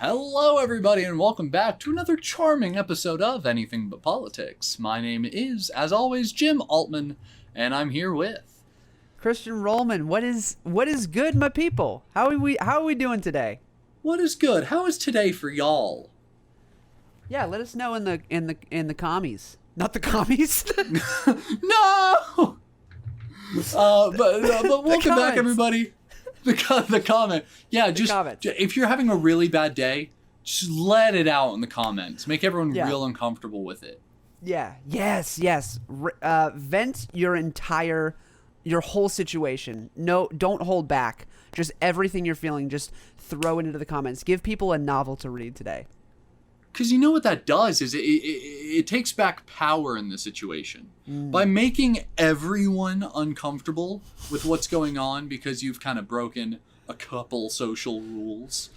Hello, everybody, and welcome back to another charming episode of Anything But Politics. My name is, as always, Jim Altman, and I'm here with Christian Rollman. What is good, my people? How are we doing today? What is good? How is today for y'all? Yeah, let us know in the commies. Not the commies. No. But welcome back, everybody. The comment. Yeah, just if you're having a really bad day, just let it out in the comments. Make everyone real uncomfortable with it. Yeah. Yes. Vent your whole situation. No, don't hold back. Just everything you're feeling, just throw it into the comments. Give people a novel to read today. Because you know what that does is it takes back power in the situation. By making everyone uncomfortable with what's going on because you've kind of broken a couple social rules,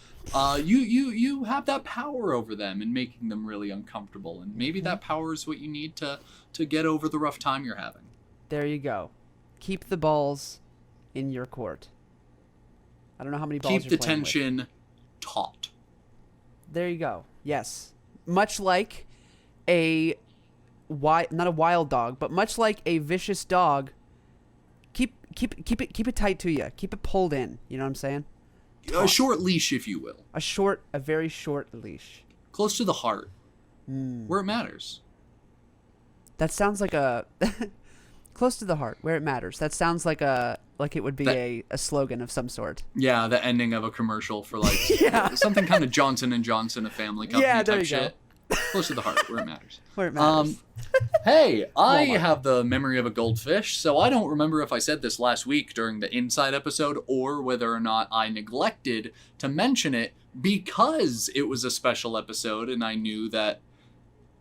you have that power over them and making them really uncomfortable. And maybe that power is what you need to get over the rough time you're having. There you go. Keep the balls in your court. I don't know how many balls Keep the tension taut. There you go. Yes. Much like not a wild dog, but much like a vicious dog, keep it tight to you. Keep it pulled in. You know what I'm saying? A short leash, if you will. A very short leash. Close to the heart. Where it matters. That sounds like a close to the heart, where it matters. That sounds like it would be a slogan of some sort. Yeah, the ending of a commercial for something kind of Johnson & Johnson, a family company type shit. Close to the heart, where it matters. Where it matters. Hey, I have the memory of a goldfish, so I don't remember if I said this last week during the Inside episode or whether or not I neglected to mention it because it was a special episode and I knew that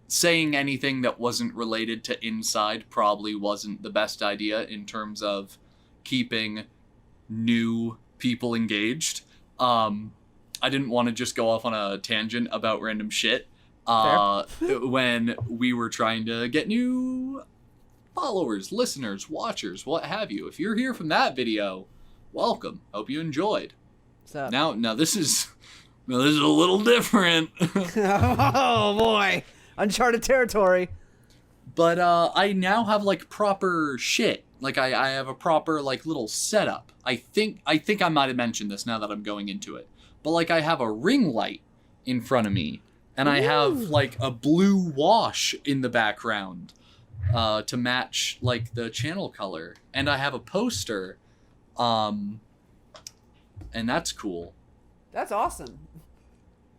saying anything that wasn't related to Inside probably wasn't the best idea in terms of keeping new people engaged. I didn't want to just go off on a tangent about random shit when we were trying to get new followers, listeners, watchers, what have you. If you're here from that video, welcome. Hope you enjoyed. What's up? Now this is a little different. Oh boy. Uncharted territory. But I now have like proper shit. Like I have a proper like little setup. I think I might have mentioned this now that I'm going into it. But like I have a ring light in front of me, and I have like a blue wash in the background to match like the channel color, and I have a poster, and that's cool. That's awesome.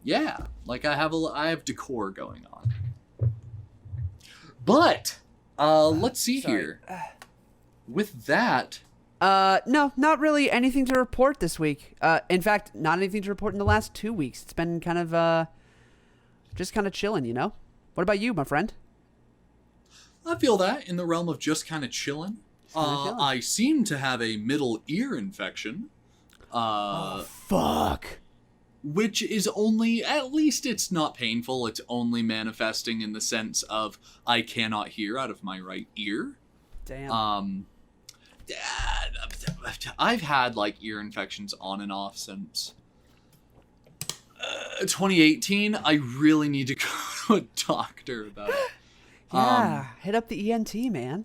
Yeah, like I have decor going on. But let's see here. With that, no, not really anything to report this week. In fact, not anything to report in the last 2 weeks. It's been kind of just kind of chilling, you know? What about you, my friend? I feel that in the realm of just kind of chilling. I seem to have a middle ear infection. Oh, fuck. Which is only, at least it's not painful, it's only manifesting in the sense of I cannot hear out of my right ear. Damn. I've had like ear infections on and off since 2018. I really need to go to a doctor about it. Yeah, hit up the ENT, man.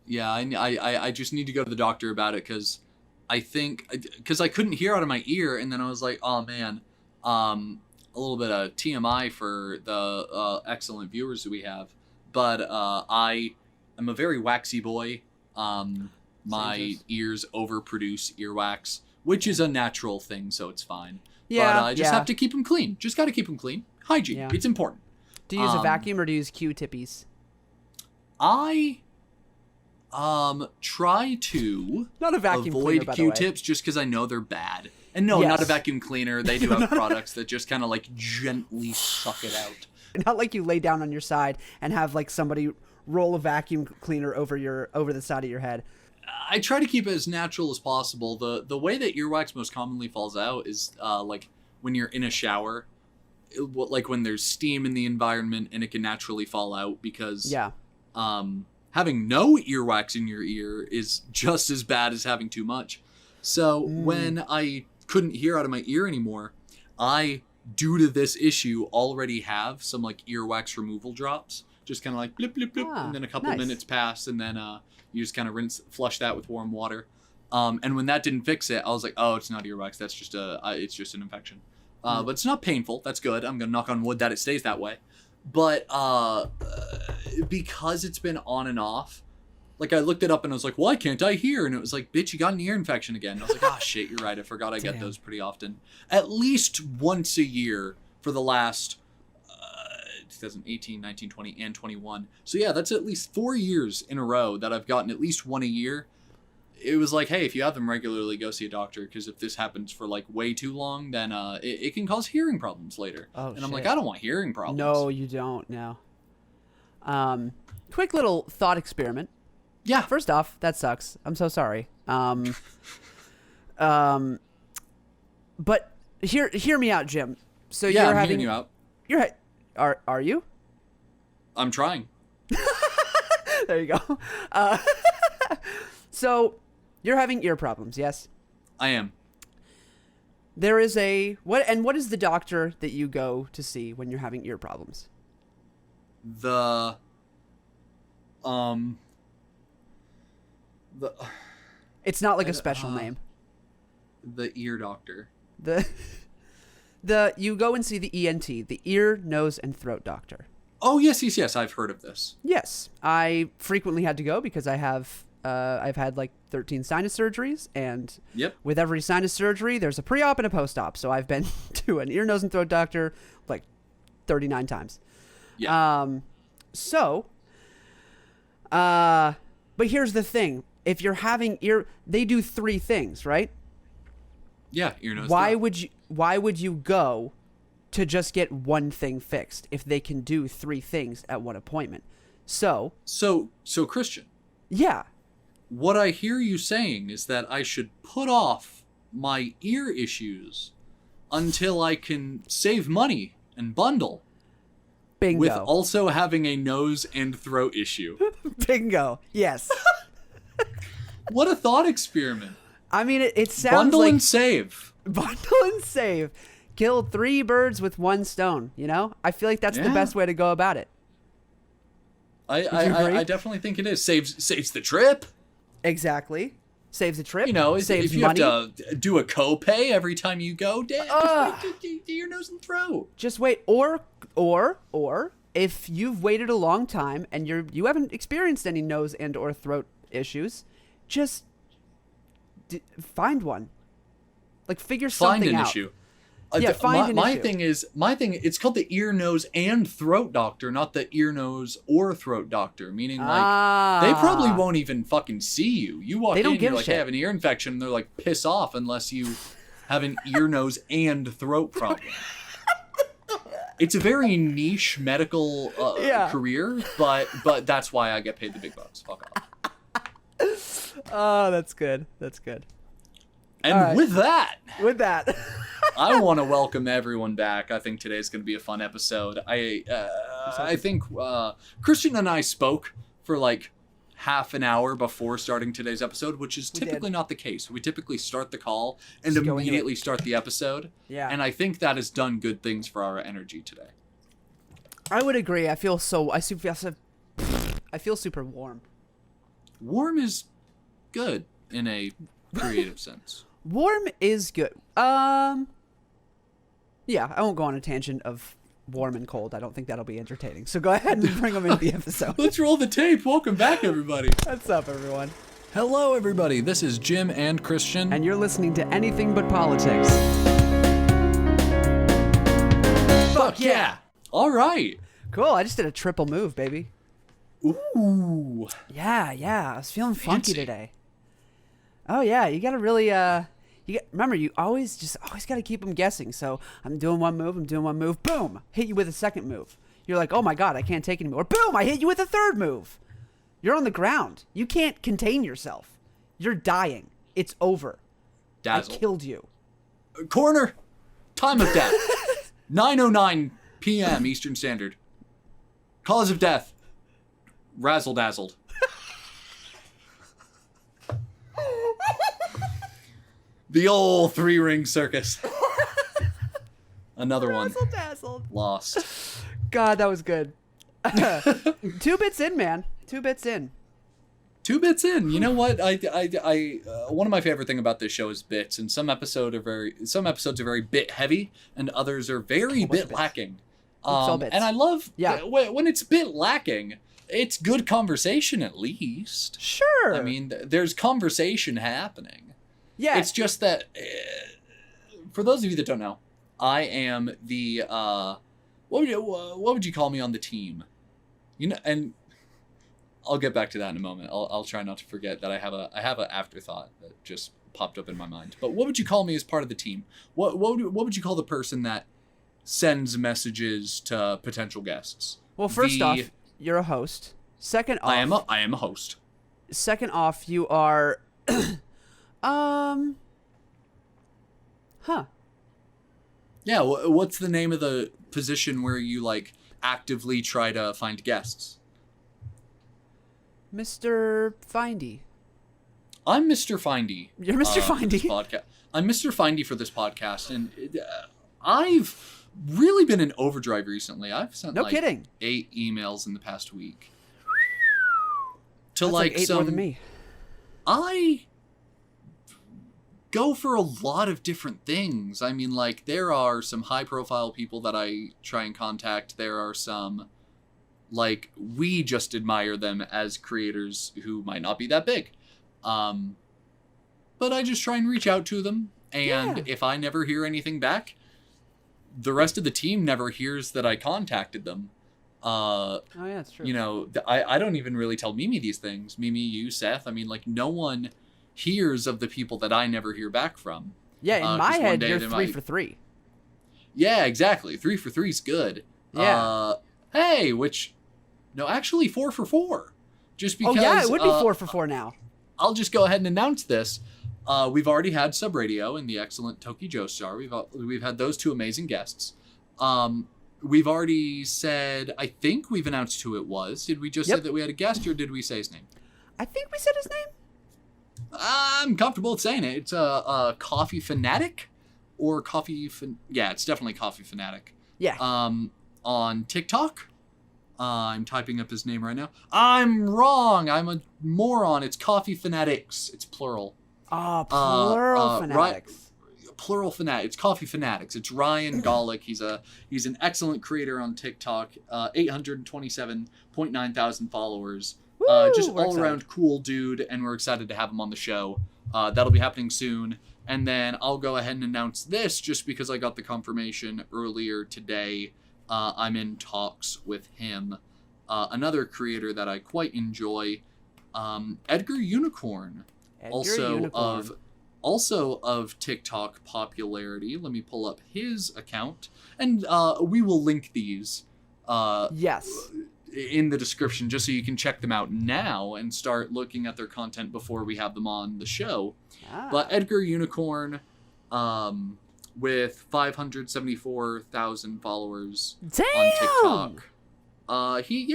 Yeah, I just need to go to the doctor about it because I couldn't hear out of my ear, and then I was like, oh man, a little bit of TMI for the excellent viewers that we have, but I am a very waxy boy. My ears overproduce earwax, which is a natural thing, so it's fine. Yeah, but I just have to keep them clean. Just got to keep them clean. Hygiene, it's important. Do you use a vacuum or do you use Q-tippies? I try to not a vacuum avoid cleaner, Q-tips just because I know they're bad. And no, not a vacuum cleaner. They do have products that just kind of like gently suck it out. Not like you lay down on your side and have like somebody roll a vacuum cleaner over the side of your head. I try to keep it as natural as possible. The way that earwax most commonly falls out is like when you're in a shower, like when there's steam in the environment, and it can naturally fall out because having no earwax in your ear is just as bad as having too much. So when I couldn't hear out of my ear anymore, I due to this issue, already have some like earwax removal drops. Just kind of like blip, blip, blip. And then a couple minutes pass. And then you just kind of flush that with warm water. And when that didn't fix it, I was like, oh, it's not earwax. That's just it's just an infection. But it's not painful. That's good. I'm going to knock on wood that it stays that way. But because it's been on and off, like I looked it up and I was like, why can't I hear? And it was like, bitch, you got an ear infection again. And I was like, oh shit, you're right. I forgot I get those pretty often. At least once a year for the last 2018, 19, 20, and 21. So yeah, that's at least 4 years in a row that I've gotten at least one a year. It was like, hey, if you have them regularly, go see a doctor, because if this happens for like way too long, then it can cause hearing problems later. Oh, and I'm like, I don't want hearing problems. No, you don't. No. Quick little thought experiment. Yeah. First off, that sucks. I'm so sorry. But hear me out, Jim. So yeah, you're I'm hearing you out. Are you? I'm trying. There you go. So you're having ear problems, yes? I am. There is what is the doctor that you go to see when you're having ear problems? It's not like a special name. The ear doctor. You go and see the ENT, the ear, nose, and throat doctor. Oh, yes. I've heard of this. Yes. I frequently had to go because I've had like 13 sinus surgeries, and with every sinus surgery, there's a pre-op and a post-op. So I've been to an ear, nose, and throat doctor like 39 times. Yeah. But here's the thing. If you're having they do 3 things, right? Yeah, ear, nose, throat. Why would you go to just get one thing fixed if they can do 3 things at one appointment? So Christian. Yeah. What I hear you saying is that I should put off my ear issues until I can save money and bundle. Bingo. With also having a nose and throat issue. Bingo. Yes. What a thought experiment. I mean, it sounds bundle like... and save. Bundle and save. Kill 3 birds with 1 stone, you know? I feel like that's the best way to go about it. I definitely think it is. Saves the trip. Exactly. Saves the trip. You know, saves if you money. have to do a copay every time you go, do your nose and throat. Just wait. Or if you've waited a long time and you haven't experienced any nose and or throat issues, just find one. Like figure something out. Find an issue. Find an issue. My thing, it's called the ear, nose, and throat doctor, not the ear, nose, or throat doctor. Meaning, like, they probably won't even fucking see you. You walk in, you're like, hey, I have an ear infection, and they're like, piss off unless you have an ear, nose, and throat problem. It's a very niche medical career, but that's why I get paid the big bucks. Fuck off. Oh, that's good. That's good. And with that, I want to welcome everyone back. I think today's going to be a fun episode. I think Christian and I spoke for like half an hour before starting today's episode, which is typically not the case. We typically start the call and immediately start the episode. Yeah. And I think that has done good things for our energy today. I would agree. I feel super warm. Warm is good in a creative sense. Warm is good. Yeah, I won't go on a tangent of warm and cold. I don't think that'll be entertaining. So go ahead and bring them into the episode. Let's roll the tape. Welcome back, everybody. What's up, everyone? Hello, everybody. This is Jim and Christian. And you're listening to Anything But Politics. Fuck yeah. All right. Cool. I just did a triple move, baby. Ooh. Yeah. I was feeling funky Fancy. today. Oh, yeah. You got to really... remember, you always got to keep them guessing. So I'm doing one move, boom, hit you with a second move. You're like, oh my God, I can't take anymore. Boom, I hit you with a third move. You're on the ground. You can't contain yourself. You're dying. It's over. Dazzle. I killed you. Corner. Time of death. 9:09 p.m. Eastern Standard. Cause of death. Razzle-dazzled. The old 3-ring circus. Another one. Razzle dazzled. Lost. God, that was good. 2 bits in, man. 2 bits in. 2 bits in. You know what? I one of my favorite thing about this show is bits, and some episodes are very bit heavy, and others are very bit lacking. All bits. And I love Yeah. when it's bit lacking, it's good conversation at least. Sure. I mean, there's conversation happening. Yeah. It's just that, for those of you that don't know, I am the what would you call me on the team? You know, and I'll get back to that in a moment. I'll try not to forget that I have an afterthought that just popped up in my mind. But what would you call me as part of the team? What would you call the person that sends messages to potential guests? Well, first off, you're a host. Second off, I am a host. Second off, you are Yeah, what's the name of the position where you like actively try to find guests? Mr. Findy. I'm Mr. Findy. You're Mr. Findy. I'm Mr. Findy for this podcast, and I've really been in overdrive recently. I've sent kidding. 8 emails in the past week. To That's like 8 more than me. I go for a lot of different things. I mean, like, there are some high-profile people that I try and contact. There are some, like, we just admire them as creators who might not be that big. But I just try and reach out to them. And if I never hear anything back, the rest of the team never hears that I contacted them. Oh, yeah, that's true. You know, I don't even really tell Mimi these things. Mimi, you, Seth. I mean, like, no one hears of the people that I never hear back from. Yeah, in my head, you're 3 for 3. Yeah, exactly. 3 for 3 is good. Yeah. No, actually 4 for 4. Just because. Oh, yeah, it would be 4 for 4 now. I'll just go ahead and announce this. We've already had Subradio and the excellent Toki Joestar. We've had those 2 amazing guests. We've already said, I think we've announced who it was. Did we just say that we had a guest, or did we say his name? I think we said his name. I'm comfortable with saying it. It's a Coffee Fanatic, or yeah, it's definitely Coffee Fanatic. Yeah. On TikTok. I'm typing up his name right now. I'm wrong. I'm a moron. It's Coffee Fanatics. It's plural. Oh, plural fanatics. Plural fanatic. It's Coffee Fanatics. It's Ryan Golick. He's an excellent creator on TikTok. 827.9 thousand followers. Just all around cool dude, and we're excited to have him on the show. That'll be happening soon. And then I'll go ahead and announce this just because I got the confirmation earlier today. I'm in talks with him. Another creator that I quite enjoy, Edgar Unicorn. Also of TikTok popularity. Let me pull up his account, and we will link these. Yes. In the description, just so you can check them out now and start looking at their content before we have them on the show. But Edgar Unicorn, with 574,000 followers on TikTok. He's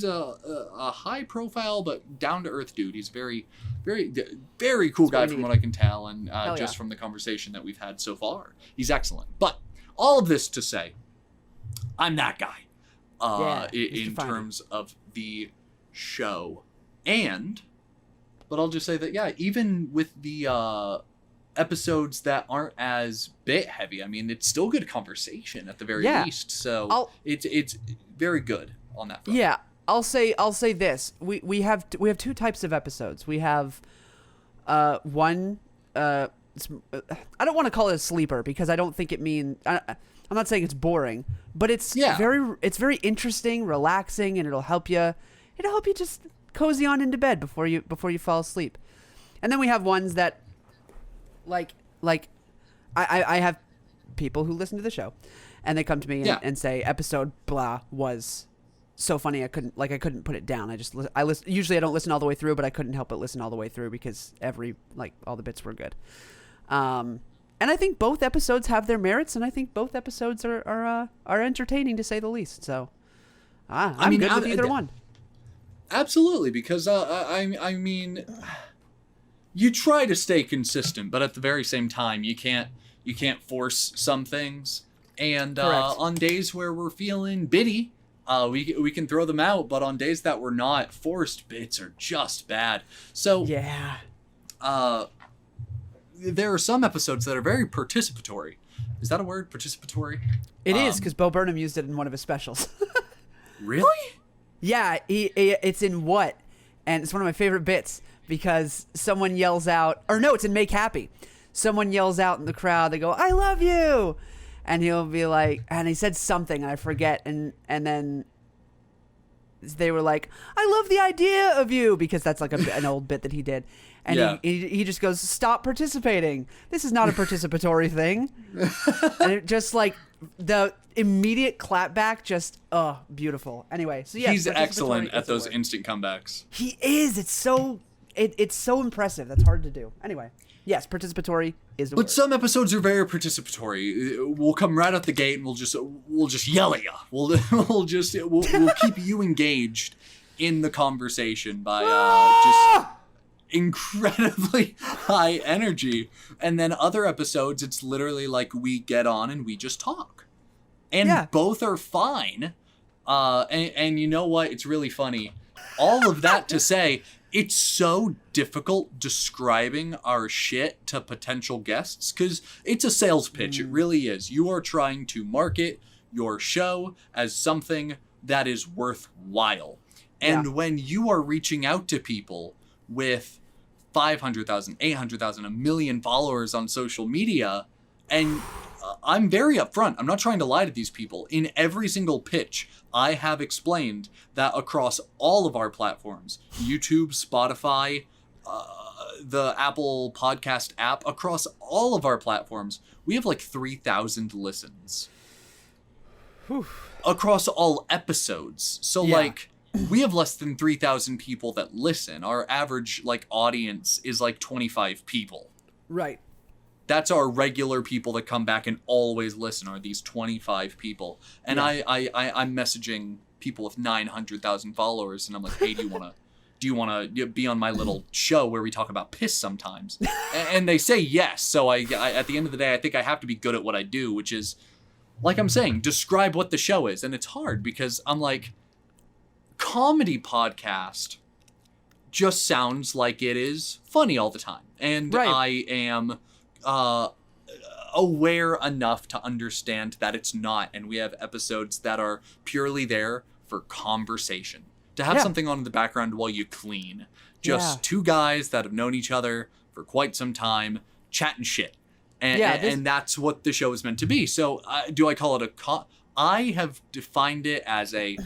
a high profile but down to earth dude. He's very, very, very cool guy from what I can tell, and just from the conversation that we've had so far, he's excellent. But all of this to say, I'm that guy. In terms of the show, but I'll just say that even with the episodes that aren't as bit heavy, I mean, it's still good conversation at the very least. So it's very good on that front. Yeah, I'll say this: we have 2 types of episodes. We have one. I don't want to call it a sleeper because I don't think it means. I'm not saying it's boring, but it's very interesting, relaxing, and it'll help you just cozy on into bed before you fall asleep. And then we have ones that like I have people who listen to the show and they come to me and say episode blah was so funny I couldn't put it down. I listen, usually I don't listen all the way through, but I couldn't help but listen all the way through because all the bits were good. And I think both episodes have their merits, and I think both episodes are entertaining to say the least. So, I'm good with either one. Absolutely, because I mean, you try to stay consistent, but at the very same time, you can't You can't force some things. And Correct. on days where we're feeling bitty, we can throw them out. But on days that we're not, forced bits are just bad. So Yeah. there are some episodes that are very participatory. Is that a word? Participatory? It is, because Bo Burnham used it in one of his specials. Really? Yeah, it's in What? And it's one of my favorite bits because someone yells out, or no, it's in Make Happy. Someone yells out in the crowd, they go, "I love you!" And he'll be like, and he said something, and I forget, and then they were like, "I love the idea of you," because that's like an old bit that he did. And Yeah. he just goes, "Stop participating. This is not a participatory thing." And it just like the immediate clapback, just beautiful. Anyway, so yeah, He's excellent participatory at is the those word. instant comebacks. He is. It's so impressive. That's hard to do. Anyway, yes, participatory is the word. But some episodes are very participatory. We'll come right out the gate and we'll just yell at you. We'll keep you engaged in the conversation by just incredibly high energy. And then other episodes, it's literally like we get on and we just talk. And Yeah. both are fine. And you know what? It's really funny. All of that to say, it's so difficult describing our shit to potential guests because it's a sales pitch. It really is. You are trying to market your show as something that is worthwhile. And Yeah. when you are reaching out to people with 500,000, 800,000, a million followers on social media, and I'm very upfront. I'm not trying to lie to these people. In every single pitch, I have explained that across all of our platforms, YouTube, Spotify, the Apple Podcast app, across all of our platforms, we have like 3,000 listens. Whew. Across all episodes. So Yeah. like we have less than 3,000 people that listen. Our average like audience is like 25 people. Right. That's our regular people that come back and always listen are these 25 people. And Yeah. I'm messaging people with 900,000 followers and I'm like, "Hey, do you want to be on my little show where we talk about piss sometimes?" And they say yes. So I at the end of the day, I think I have to be good at what I do, which is like I'm saying, describe what the show is. And it's hard because I'm like, comedy podcast just sounds like it is funny all the time. And Right. I am aware enough to understand that it's not. And we have episodes that are purely there for conversation. To have Yeah. something on in the background while you clean. Just Yeah. two guys that have known each other for quite some time, chatting shit. And, Yeah, and that's what the show is meant to be. So do I call it I have defined it as a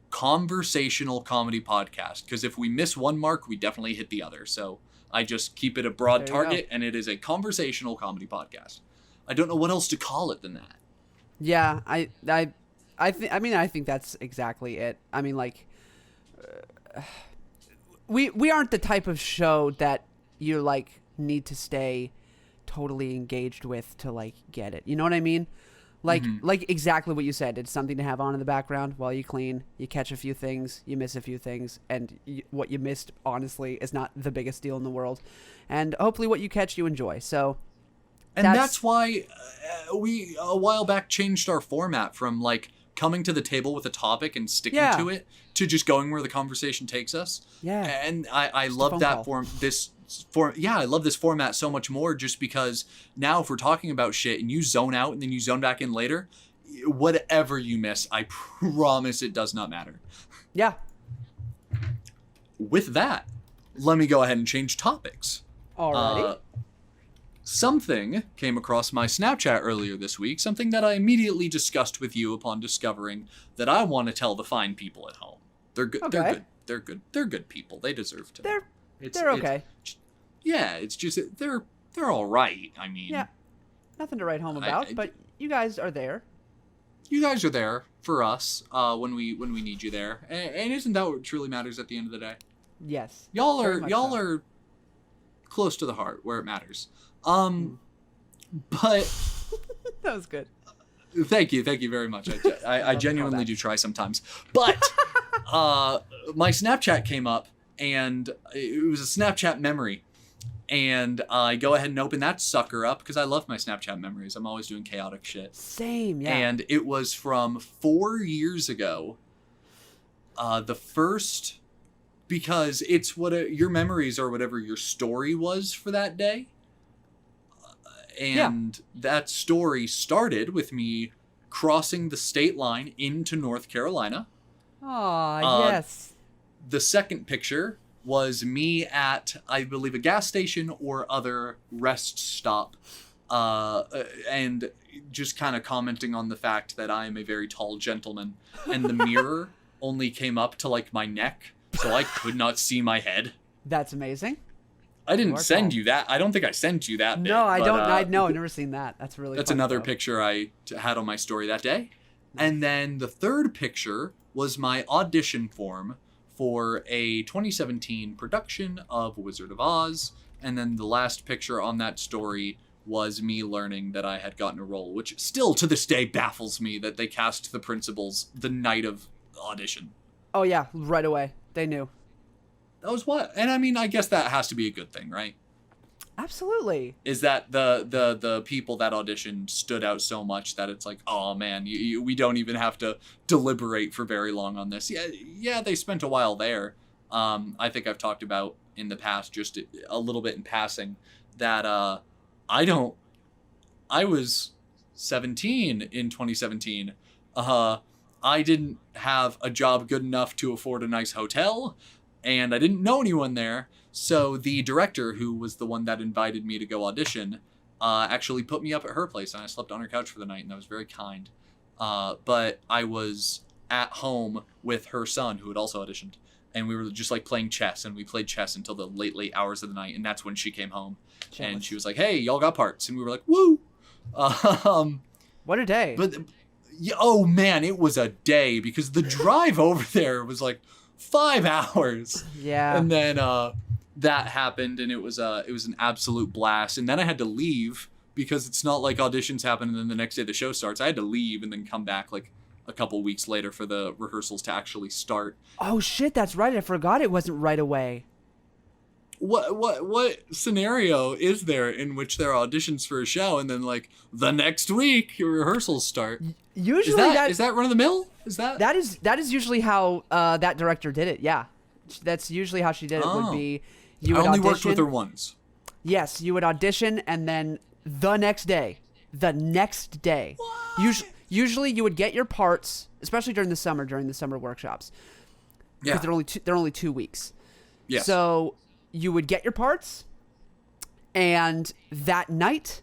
conversational comedy podcast. Because if we miss one mark, we definitely hit the other. So I just keep it a broad There you target, and it is a conversational comedy podcast. I don't know what else to call it than that. Yeah, I think that's exactly it. I mean, like, we aren't the type of show that you like need to stay totally engaged with to like get it. You know what I mean? Like like exactly what you said. It's something to have on in the background while you clean. You catch a few things, you miss a few things, and what you missed, honestly, is not the biggest deal in the world. And hopefully, what you catch, you enjoy. So. And that's why we a while back changed our format from like coming to the table with a topic and sticking Yeah. to it to just going where the conversation takes us. Yeah. And I Just a love phone that call. I love this format so much more just because now if we're talking about shit and you zone out and then you zone back in later, whatever you miss, I promise it does not matter. Yeah. With that, let me go ahead and change topics. Alrighty. Something came across my Snapchat earlier this week, something that I immediately discussed with you upon discovering that I want to tell the fine people at home. They're good. They're Okay. good. They're good. They're good people. They deserve to. They're It's okay. Yeah, it's just they're all right. I mean, Yeah. Nothing to write home about, but you guys are there. you guys are there for us when we need you there, and isn't that what truly matters at the end of the day? Yes. Y'all Very much so. are close to the heart where it matters. But That was good. thank you very much. I genuinely do try sometimes. But my Snapchat came up, and it was a Snapchat memory, And I go ahead and open that sucker up because I love my Snapchat memories. I'm always doing chaotic shit. Same, yeah. And it was from 4 years ago. The first, because it's what your memories or whatever your story was for that day. And that story started with me crossing the state line into North Carolina. Aw, yes. The second picture was me at, I believe, a gas station or other rest stop, and just kind of commenting on the fact that I am a very tall gentleman, and the mirror only came up to like my neck, so I could not see my head. That's amazing. I didn't send you that. I don't think I sent you that. No, I don't. No, I've never seen that. That's really. That's funny, another though. picture I had on my story that day, and then the third picture was my audition form for a 2017 production of Wizard of Oz, and then the last picture on that story was me learning that I had gotten a role, which still to this day baffles me that they cast the principals the night of audition. Oh yeah, right away. They knew. That was what? And I mean, I guess that has to be a good thing, right? Absolutely. Is that the people that auditioned stood out so much that it's like, oh man, we don't even have to deliberate for very long on this. Yeah, they spent a while there. I think I've talked about in the past, just a little bit in passing, that I was 17 in 2017. I didn't have a job good enough to afford a nice hotel, and I didn't know anyone there. So the director, who was the one that invited me to go audition, actually put me up at her place, and I slept on her couch for the night, and that was very kind. But I was at home with her son, who had also auditioned, and we were just like playing chess, and we played chess until the late hours of the night, and that's when she came home. Jealous. And she was like, hey, y'all got parts, and we were like, woo! What a day. But oh man, it was a day, because the drive over there was like 5 hours. Yeah. And then that happened, and it was an absolute blast. And then I had to leave, because it's not like auditions happen and then the next day the show starts. I had to leave and then come back like a couple weeks later for the rehearsals to actually start. Oh shit, that's right. I forgot it wasn't right away. What scenario is there in which there are auditions for a show and then like the next week your rehearsals start? Usually is that run of the mill? That is usually how that director did it. Yeah, that's usually how she did it. Would be you would I only audition. worked with her once. Yes, you would audition, and then the next day. What? Usually you would get your parts, especially during the summer workshops. Yeah. Because they're only 2 weeks. Yes. So you would get your parts, and that night,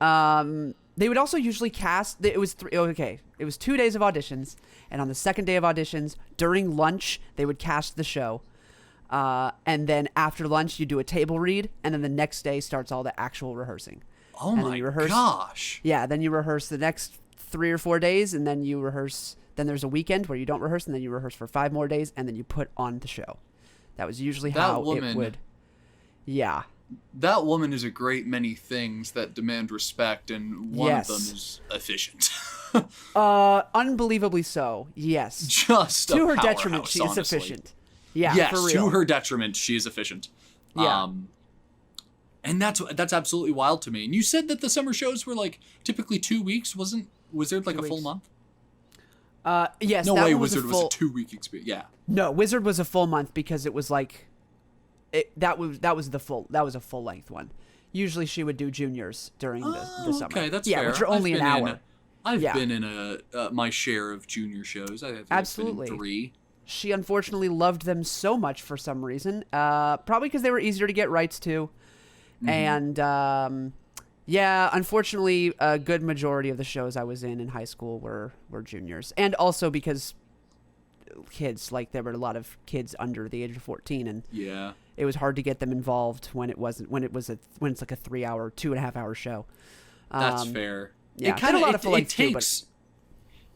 they would also usually cast. It was 2 days of auditions, and on the second day of auditions, during lunch, they would cast the show. And then after lunch, you do a table read, and then the next day starts all the actual rehearsing. Oh my gosh. Yeah, then you rehearse the next 3 or 4 days, and then you rehearse. Then there's a weekend where you don't rehearse, and then you rehearse for 5 more days, and then you put on the show. That was usually how it would. Yeah. That woman is a great many things that demand respect, and one of them is efficient. Unbelievably so. Yes. Just to her powerhouse, detriment, she is honestly. efficient. Yeah. Yes, for real. to her detriment, she is efficient. Yeah. And that's absolutely wild to me. And you said that the summer shows were like typically 2 weeks. Was there like a full month? Yes. No that way. one was Wizard a full, was a 2-week experience. Yeah. No, Wizard was a full month because it was like, that was a full length one. Usually she would do juniors during the summer. Okay, that's fair. Yeah, which are only an hour. I've been in my share of junior shows. I think Absolutely. I've been in 3. She unfortunately loved them so much for some reason. Probably because they were easier to get rights to. Mm-hmm. And unfortunately, a good majority of the shows I was in high school were juniors, and also because kids, like there were a lot of kids under the age of 14, and it was hard to get them involved when it's like a 3-hour, 2.5-hour show. That's fair. Yeah,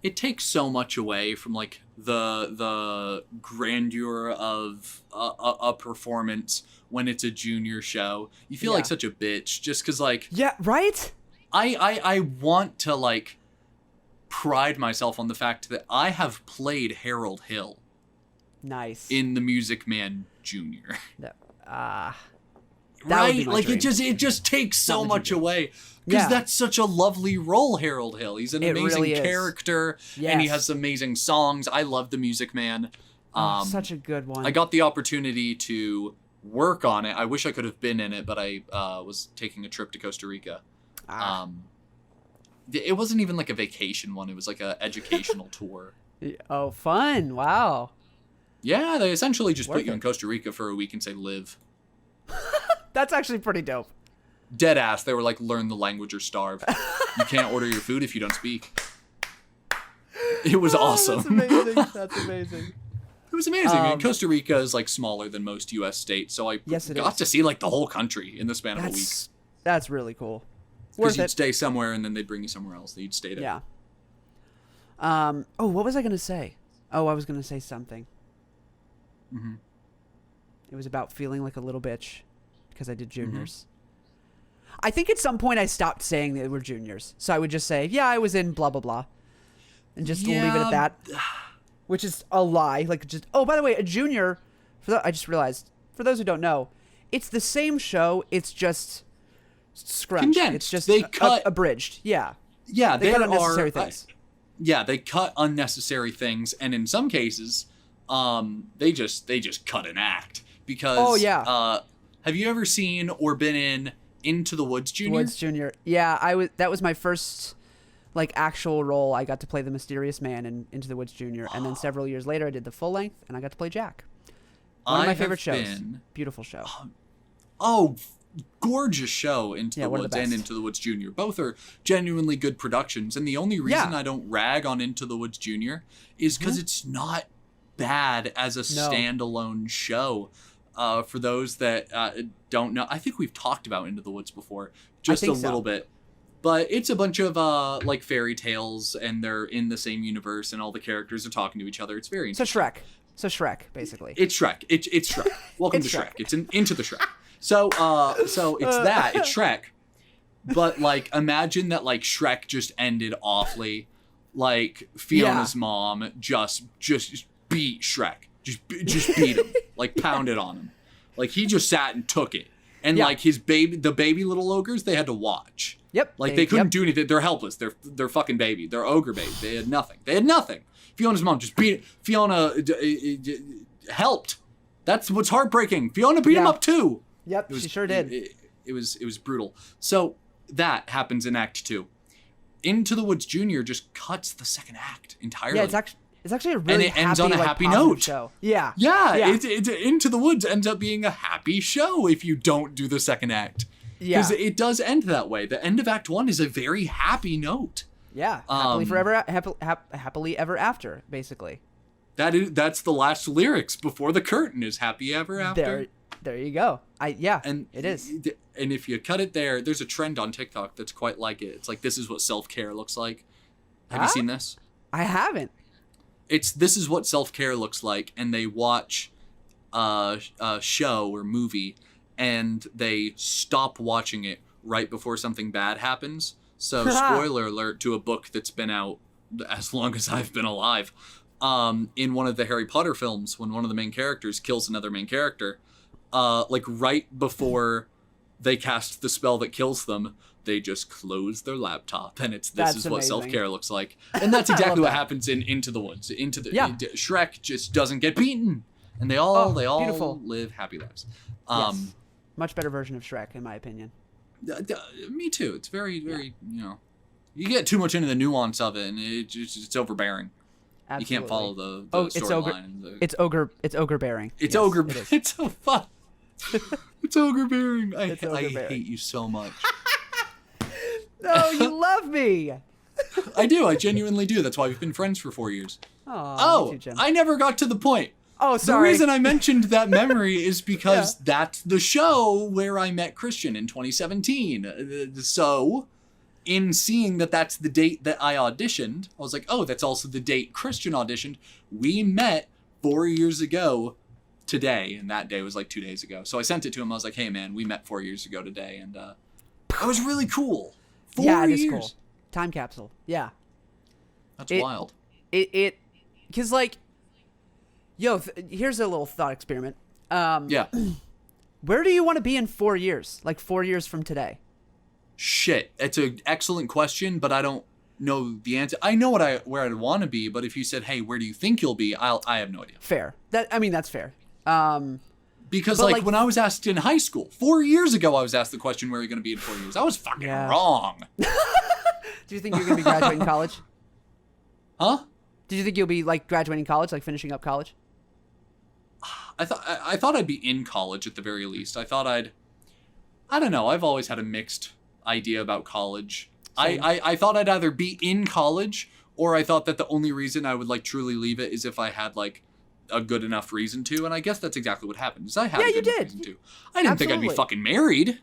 it takes so much away from like the grandeur of a performance when it's a junior show. You feel like such a bitch just because like right. I want to like pride myself on the fact that I have played Harold Hill. Nice. In The Music Man Jr. That would be Right? my Like dream. it just takes so Not much Legend. away. Because Yeah. that's such a lovely role, Harold Hill. He's an It amazing really is. character, and he Yes. has amazing songs. I love The Music Man. Such a good one. I got the opportunity to work on it. I wish I could have been in it, but I was taking a trip to Costa Rica. It wasn't even like a vacation one. It was like a educational tour. Oh, fun. Wow. Yeah, they essentially just Worth put you in it. Costa Rica for a week and say live. That's actually pretty dope. Dead ass. They were like, learn the language or starve. You can't order your food if you don't speak. It was awesome. That's amazing. That's amazing. It was amazing. And Costa Rica is like smaller than most U.S. states, so I Yes, it got is. to see like the whole country in the span of a week. That's really cool. Because Worth you'd it. stay somewhere and then they'd bring you somewhere else that you'd stayed at. Yeah. Oh, what was I gonna say? Oh, I was gonna say something. Mm-hmm. It was about feeling like a little bitch because I did Mm-hmm. juniors. I think at some point I stopped saying that we're juniors, so I would just say, "Yeah, I was in blah blah blah," and just leave it at that. Which is a lie. Like, just, oh, by the way, a junior. I just realized, for those who don't know, it's the same show. It's just scrunched. Condensed. It's just They cut- abridged. Yeah. Yeah, They cut there unnecessary are things. yeah, they cut unnecessary things, and in some cases, they just cut an act because. Oh, yeah. Have you ever seen or been in Into the Woods, Junior? Woods Junior. Yeah, I was. That was my first, like, actual role. I got to play the mysterious man in Into the Woods Junior, and then several years later, I did the full length, and I got to play Jack. One of my favorite shows. Beautiful show. Gorgeous show, Into the one of Woods the and best. Into the Woods Junior. Both are genuinely good productions, and the only reason Yeah. I don't rag on Into the Woods Junior is because it's not bad as a standalone show. For those that don't know, I think we've talked about Into the Woods before, just a think so. little bit. But it's a bunch of like fairy tales, and they're in the same universe, and all the characters are talking to each other. It's very So interesting. Shrek. So Shrek, basically. It's Shrek. It's Shrek. Welcome It's to Shrek. Shrek. It's Into the Shrek. So it's that. It's Shrek. But like, imagine that like Shrek just ended awfully. Like Fiona's mom just beat Shrek. Just beat him. Like pounded on him. Like he just sat and took it. And like the baby little ogres, they had to watch. Yep. Like they couldn't do anything. They're helpless. They're fucking baby. They're ogre baby. They had nothing. Fiona's mom just beat it. Fiona helped. That's what's heartbreaking. Fiona beat him up too. Yep, she sure did. It was brutal. So that happens in Act 2. Into the Woods Junior just cuts the second act entirely. Yeah, it's actually a really it ends on a happy positive note. show. Yeah. Yeah, It's Into the Woods ends up being a happy show if you don't do the second act. Yeah. Because it does end that way. The end of Act 1 is a very happy note. Yeah. Happily ever after, basically. That's the last lyrics before the curtain is happy ever after. There you go. And it is. And if you cut it there's a trend on TikTok that's quite like it. It's like, this is what self-care looks like. Have you seen this? I haven't. This is what self-care looks like, and they watch a show or movie and they stop watching it right before something bad happens. So spoiler alert to a book that's been out as long as I've been alive. In one of the Harry Potter films, when one of the main characters kills another main character, like right before they cast the spell that kills them, they just close their laptop, and this That's is what amazing. self-care looks like. And that's exactly what that. happens in Into the Woods. Yeah. Shrek just doesn't get beaten, and they all beautiful. live happy lives. Yes. Much better version of Shrek, in my opinion. Me too. It's very, very, you get too much into the nuance of it, and it's overbearing. Absolutely. You can't follow the it's ogre. storyline. It's ogre bearing. It's Yes, ogre. it is. It's so fun. It's ogre bearing. I ogre-bearing. hate you so much. No, you love me. I do. I genuinely do. That's why we've been friends for 4 years. Oh, me too, Jim. I never got to the point. Oh, sorry. The reason I mentioned that memory is because that's the show where I met Christian in 2017. So, in seeing that that's the date that I auditioned, I was like, oh, that's also the date Christian auditioned. We met 4 years ago today, and that day was like 2 days ago. So I sent it to him. I was like, hey, man, we met 4 years ago today, and that was really cool. 4 yeah, it years. is cool. Time capsule. Yeah. That's wild. Because like, here's a little thought experiment. Yeah. Where do you want to be in 4 years? Like 4 years from today? Shit, it's an excellent question, but I don't know the answer. I know where I'd want to be, but if you said, "Hey, where do you think you'll be?" I have no idea. Fair. That's fair. Because when I was asked in high school 4 years ago, I was asked the question, "Where are you going to be in 4 years?" I was fucking wrong. Do you think you're going to be graduating college? Huh? Did you think you'll be like graduating college, like finishing up college? I thought I'd be in college at the very least. I don't know. I've always had a mixed idea about college. I thought I'd either be in college, or I thought that the only reason I would like truly leave it is if I had like a good enough reason to. And I guess that's exactly what happened. Is I had a good enough reason to. I didn't think I'd be fucking married.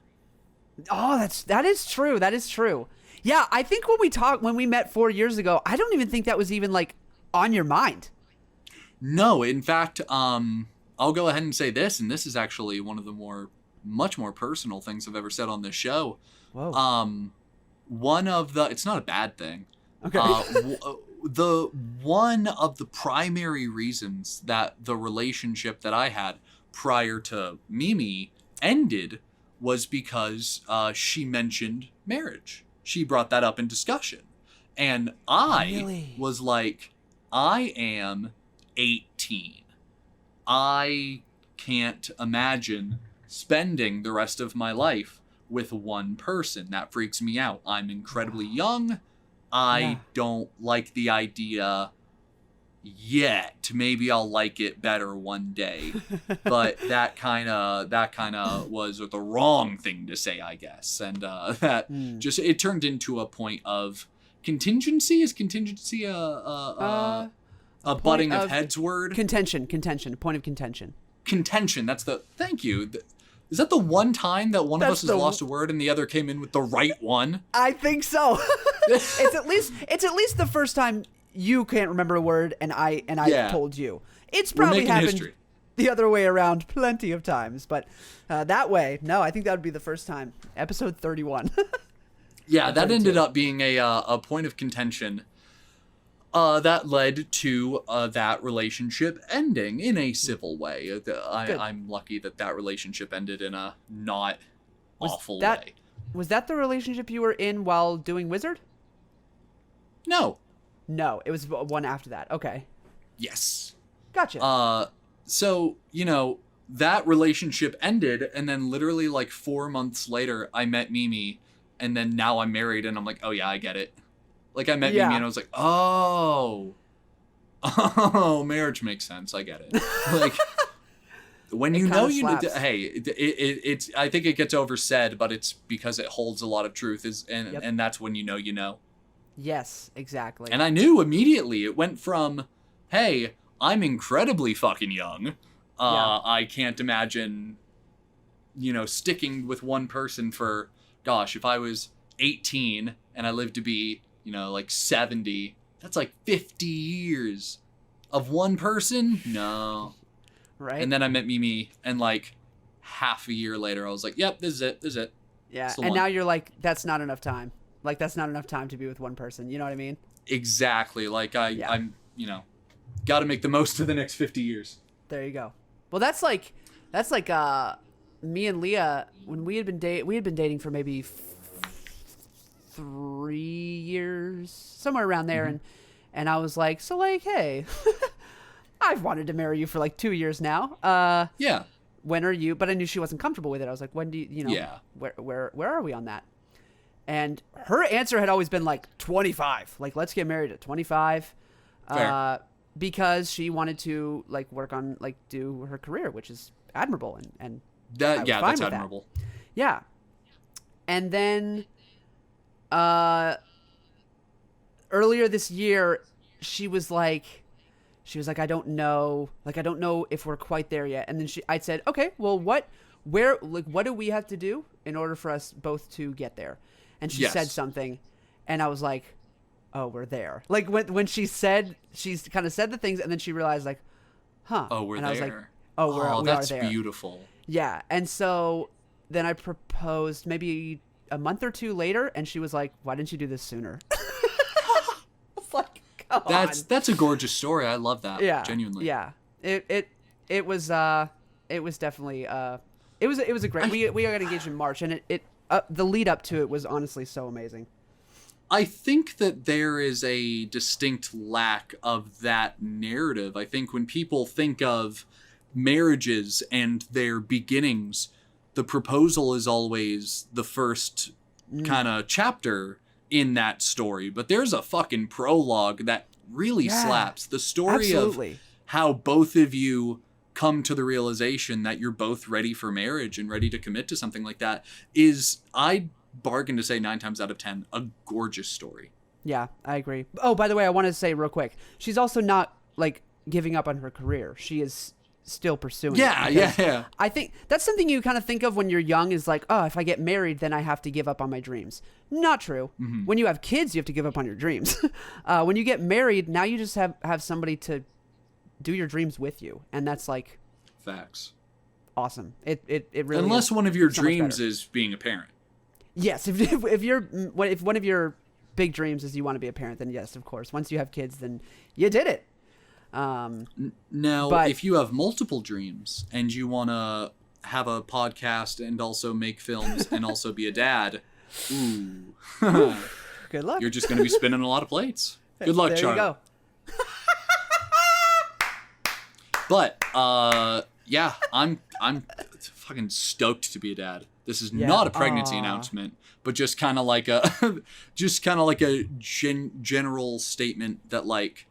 Oh, that is true. That is true. Yeah, I think when we met 4 years ago, I don't even think that was even like on your mind. No, in fact, I'll go ahead and say this, and this is actually one of the much more personal things I've ever said on this show. Whoa. It's not a bad thing. Okay. One of the primary reasons that the relationship that I had prior to Mimi ended was because she mentioned marriage. She brought that up in discussion. And I was like, I am 18. I can't imagine spending the rest of my life with one person. That freaks me out. I'm incredibly young. I don't like the idea yet. Maybe I'll like it better one day. But that kind of was the wrong thing to say, I guess. And it turned into a point of contingency. Is contingency a butting of heads word? Contention. Point of contention. Contention. Thank you. Is that the one time that one of us has lost a word and the other came in with the right one? I think so. It's at least the first time you can't remember a word and I told you. It's probably happened the other way around plenty of times, but that way, no, I think that would be the first time. Episode 31. Yeah, that ended up being a point of contention. That led to that relationship ending in a civil way. I'm lucky that relationship ended in a not awful way. Was that the relationship you were in while doing Wizard? No. No, it was one after that. Okay. Yes. Gotcha. So, that relationship ended, and then literally like 4 months later, I met Mimi, and then now I'm married, and I'm like, oh yeah, I get it. Like, I met Mimi, and I was like, oh, marriage makes sense. I get it. Like, when you know you need to, hey, it's. I think it gets oversaid, but it's because it holds a lot of truth. And that's when you know you know. Yes, exactly. And I knew immediately. It went from, hey, I'm incredibly fucking young. I can't imagine, sticking with one person for, gosh, if I was 18 and I lived to be, like 70, that's like 50 years of one person? No. Right. And then I met Mimi, and like half a year later, I was like, yep, this is it. Yeah, and now you're like, that's not enough time. Like, that's not enough time to be with one person. You know what I mean? Exactly. Like, I'm, got to make the most of the next 50 years. There you go. Well, that's like me and Leah, when we had been dating for maybe 3 years, somewhere around there. Mm-hmm. And I was like, so like, hey, I've wanted to marry you for like 2 years now. Yeah. When are you? But I knew she wasn't comfortable with it. I was like, when do you, yeah. Where are we on that? And her answer had always been like 25. Like, let's get married at 25. Fair. Because she wanted to like work on like do her career, which is admirable. And that's admirable. That. Yeah. And then earlier this year, she was like, I don't know if we're quite there yet. And then I said, okay, well, what do we have to do in order for us both to get there? And she said something, and I was like, oh, we're there. Like when she's kind of said the things, and then she realized like, huh. Oh, we're and there. I was like, oh, we that's are there. Beautiful. Yeah. And so then I proposed maybe a month or two later, and she was like, why didn't you do this sooner? I was like, come on. That's a gorgeous story. I love that. Yeah. Genuinely. Yeah. It was definitely, It was a great. We got engaged in March, and the lead up to it was honestly so amazing. I think that there is a distinct lack of that narrative. I think when people think of marriages and their beginnings, the proposal is always the first kind of chapter in that story. But there's a fucking prologue that really slaps. The story absolutely. Of how both of you come to the realization that you're both ready for marriage and ready to commit to something like that is, I bargain to say 9 times out of 10, a gorgeous story. Yeah, I agree. Oh, by the way, I want to say real quick, she's also not like giving up on her career. She is still pursuing it. Yeah. I think that's something you kind of think of when you're young is like, oh, if I get married, then I have to give up on my dreams. Not true. Mm-hmm. When you have kids, you have to give up on your dreams. When you get married, now you just have somebody to do your dreams with you. And that's like... Facts. Awesome. It really Unless one of your so dreams is being a parent. Yes. If one of your big dreams is you want to be a parent, then yes, of course. Once you have kids, then you did it. Now, if you have multiple dreams and you want to have a podcast and also make films and also be a dad, ooh. Good luck. You're just going to be spinning a lot of plates. Good luck, Charlie. There you go. But, yeah, I'm fucking stoked to be a dad. This is not a pregnancy announcement, but just kind of like a, general statement that like,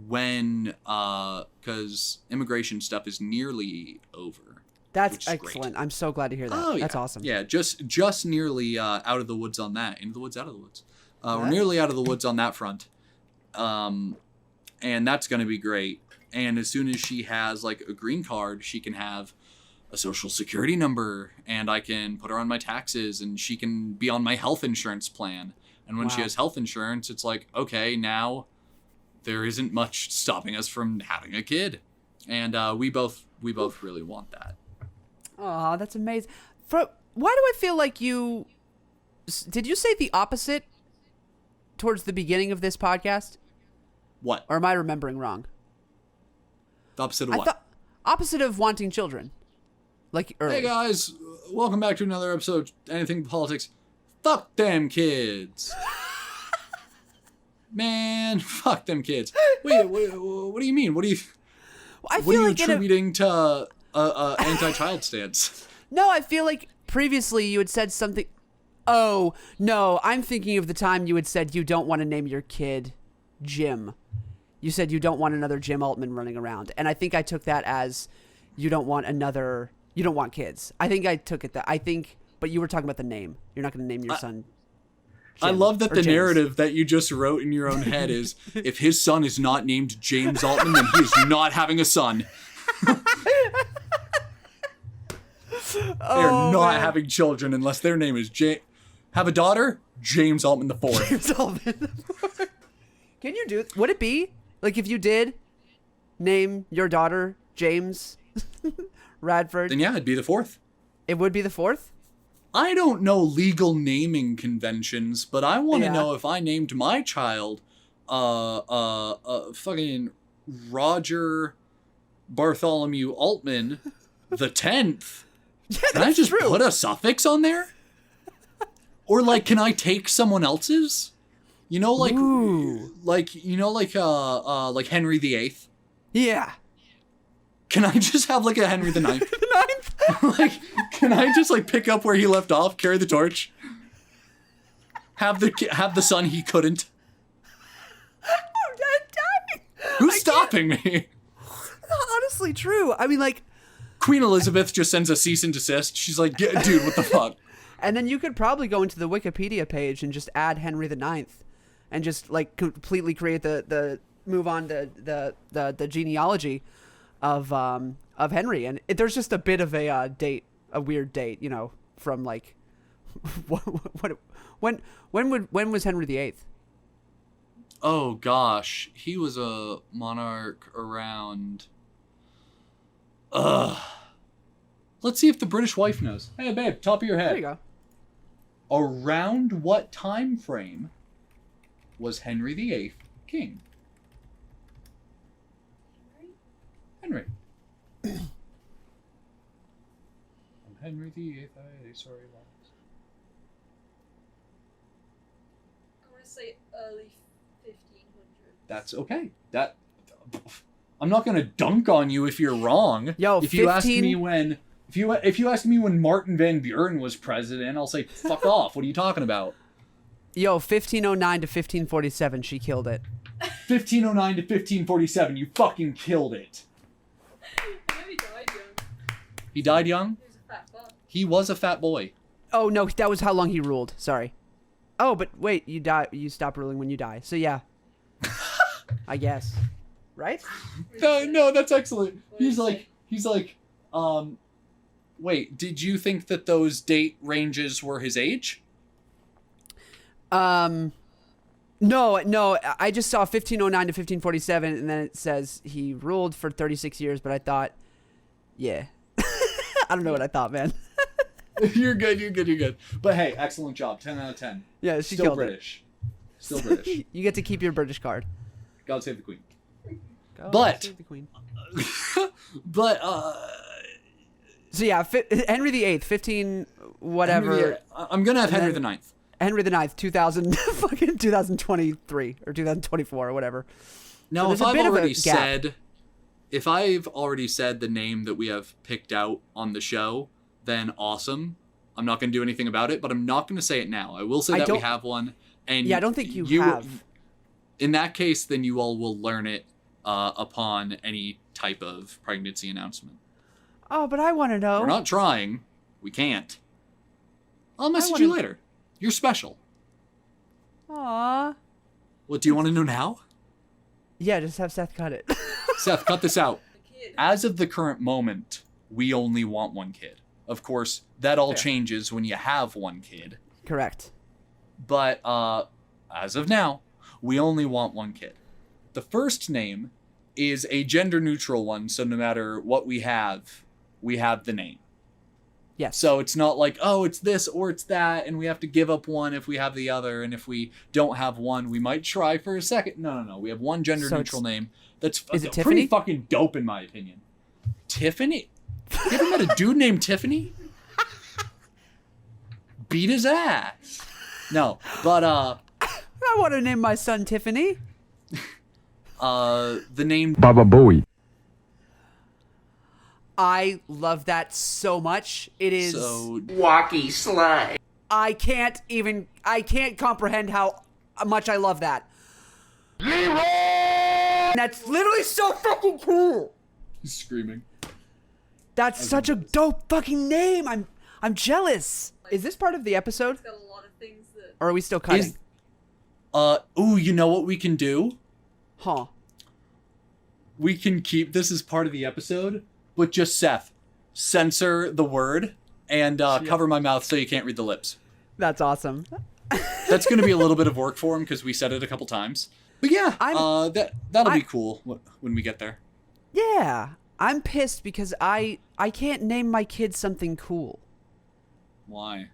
when, cause immigration stuff is nearly over. That's excellent. Great. I'm so glad to hear that. Oh, yeah. That's awesome. Yeah. Just nearly, out of the woods on that. Into the woods, out of the woods. We're nearly out of the woods on that front. And that's going to be great. And as soon as she has like a green card, she can have a social security number and I can put her on my taxes and she can be on my health insurance plan. And when she has health insurance, it's like, okay, now there isn't much stopping us from having a kid. And we both really want that. Oh, that's amazing. Why do I feel like did you say the opposite towards the beginning of this podcast? What? Or am I remembering wrong? The opposite of what? Opposite of wanting children. Like early. Hey guys, welcome back to another episode of Anything Politics. Fuck them kids. Man, fuck them kids. Wait, what do you mean? What are you attributing to anti-child stance? No, I feel like previously you had said something. Oh, no, I'm thinking of the time you had said you don't want to name your kid Jim. You said you don't want another Jim Altman running around. And I think I took that as you don't want kids. I think I took it but you were talking about the name. You're not going to name your son Jim, I love that the James. narrative that you just wrote in your own head is, if his son is not named James Altman, then he is not having a son. They're not having children unless their name is have a daughter? James Altman IV. James Altman IV. Can you do it? Would it be like if you did name your daughter James Radford? Then yeah, it'd be the 4th. It would be the 4th? I don't know legal naming conventions, but I want to know if I named my child fucking Roger Bartholomew Altman the 10th. Yeah, can I just put a suffix on there? Or like, can I take someone else's? You know, like Henry VIII. Yeah. Can I just have like a Henry the Ninth? Like, can I just like pick up where he left off, carry the torch, have the son he couldn't? I'm dying. Who's stopping me? Honestly, true. I mean, like, Queen Elizabeth just sends a cease and desist. She's like, dude, what the fuck? And then you could probably go into the Wikipedia page and just add Henry the Ninth, and just like completely create the move on to the genealogy of Henry, and there's just a bit of a weird date, you know, from like when was Henry VIII? Oh gosh, he was a monarch around. Let's see if the British wife knows. Hey babe, top of your head. There you go. Around what time frame was Henry VIII king? Henry. Henry VIII. Sorry, I want to say early 1500s. that's okay. I'm not gonna dunk on you if you're wrong. Yo, if you ask me when Martin Van Buren was president, I'll say fuck off. What are you talking about? Yo, 1509 to 1547, she killed it. 1509 to 1547, you fucking killed it. He died young. He died young? He was a fat fuck. He was a fat boy. Oh, no, that was how long he ruled. Sorry. Oh, but wait, you die. You stop ruling when you die. So, yeah. I guess. Right? No, that's excellent. He's like, wait, did you think that those date ranges were his age? No, I just saw 1509 to 1547, and then it says he ruled for 36 years, but I thought, yeah. I don't know what I thought, man. You're good. But hey, excellent job. 10 out of 10. Yeah, she Still killed British. Still British. You get to keep your British card. God save the Queen. God save the Queen. But, So yeah, Henry VIII, 15 whatever. I'm gonna have Henry the Ninth. Henry the Ninth, 2023 or 2024 or whatever. Now, so if I've already said the name that we have picked out on the show, then awesome. I'm not going to do anything about it, but I'm not going to say it now. I will say that we have one. And yeah, I don't think you have. In that case, then you all will learn it upon any type of pregnancy announcement. Oh, but I want to know. We're not trying. We can't. I'll message you later. You're special. Aww. What, do you want to know now? Yeah, just have Seth cut it. Seth, cut this out. As of the current moment, we only want one kid. Of course, that all changes when you have one kid. Correct. But as of now, we only want one kid. The first name is a gender-neutral one, so no matter what we have the name. Yes. So it's not like, oh, it's this or it's that, and we have to give up one if we have the other, and if we don't have one, we might try for a second. No. We have one gender-neutral name that's is it pretty Tiffany? fucking dope, in my opinion. Tiffany? You ever met a dude named Tiffany? Beat his ass. No, but, I want to name my son Tiffany. the name... Baba Booey. I love that so much. It is so Wacky slay. I can't comprehend how much I love that. That's literally so fucking cool. He's screaming. That's such a dope fucking name. I'm jealous. Is this part of the episode? It's got a lot of things that... Or are we still cutting? Ooh, you know what we can do? Huh. We can keep this as part of the episode, but just Seth, censor the word and cover my mouth so you can't read the lips. That's awesome. That's going to be a little bit of work for him because we said it a couple times. But yeah, that'll be cool when we get there. Yeah, I'm pissed because I can't name my kid something cool. Why?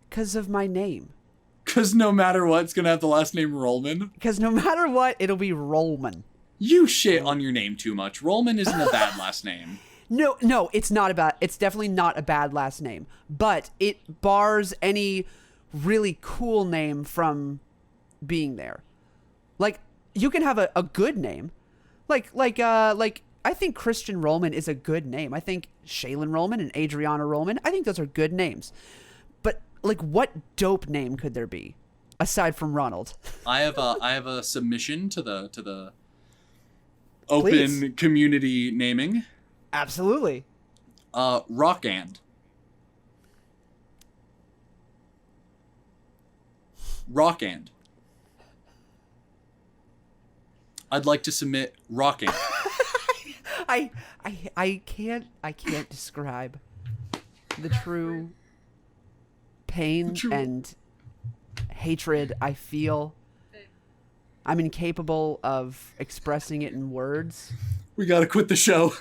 Because of my name. Because no matter what, it's going to have the last name Rollman. Because no matter what, it'll be Rollman. You shit on your name too much. Rollman isn't a bad last name. No, it's not it's definitely not a bad last name, but it bars any really cool name from being there. Like, you can have a good name. Like I think Christian Rollman is a good name. I think Shaylin Rollman and Adriana Rollman, I think those are good names. But like, what dope name could there be aside from Ronald? I have a submission to the open Please. community naming. Absolutely. Rockand. Rockand. I'd like to submit Rockand. I can't describe the true pain and hatred I feel. I'm incapable of expressing it in words. We gotta quit the show.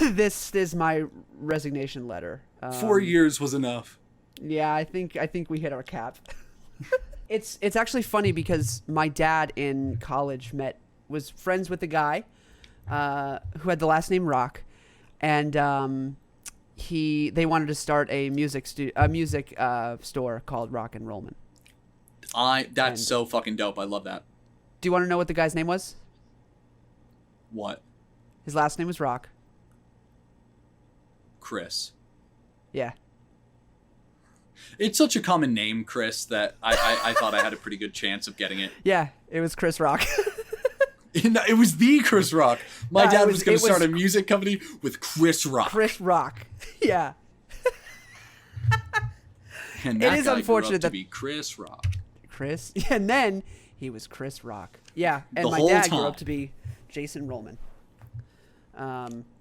This is my resignation letter. 4 years was enough. Yeah, I think we hit our cap. It's actually funny because my dad in college was friends with a guy who had the last name Rock, and they wanted to start a music store called Rock and Rollman. That's so fucking dope. I love that. Do you want to know what the guy's name was? What? His last name was Rock. Chris. Yeah. It's such a common name, Chris, that I thought I had a pretty good chance of getting it. Yeah, it was Chris Rock. It was the Chris Rock. My dad was going to start was a music company with Chris Rock. Chris Rock. Yeah. And that It is guy unfortunate grew up to that- be Chris Rock. Chris. And then he was Chris Rock. Yeah, and The my whole dad grew time. up to be Jason Rollman.